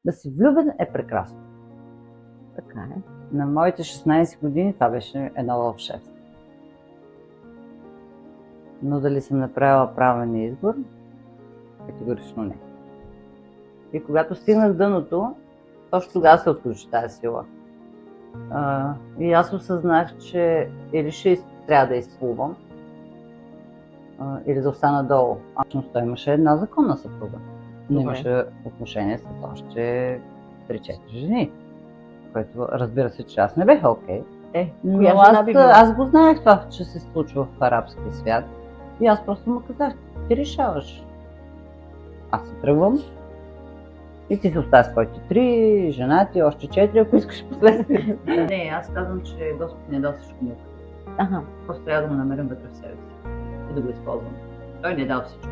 Да си влюбен е прекрасно. Така е. На моите 16 години това беше едно вълшебство. Но дали съм направила правилен избор? Категорично не. И когато стигнах дъното, точно тогава се отключи тази сила. И аз осъзнах, че или ще трябва да изплувам, или да остана долу. Всъщност той имаше една законна съпруга. Но имаше отношение с още 3-4 жени. Което разбира се, че аз не бех окей. Но аз го знаех това, че се случва в арабския свят. И аз просто му казах, ти решаваш. Аз се тръгвам. И ти се оставя с твоите 3, жена ти, още 4, ако искаш последствие. Не, аз казвам, че Господ ни е дал всичко милко. Просто трябва да му намерим вътре в себе си и да го използвам. Той ни е дал всичко.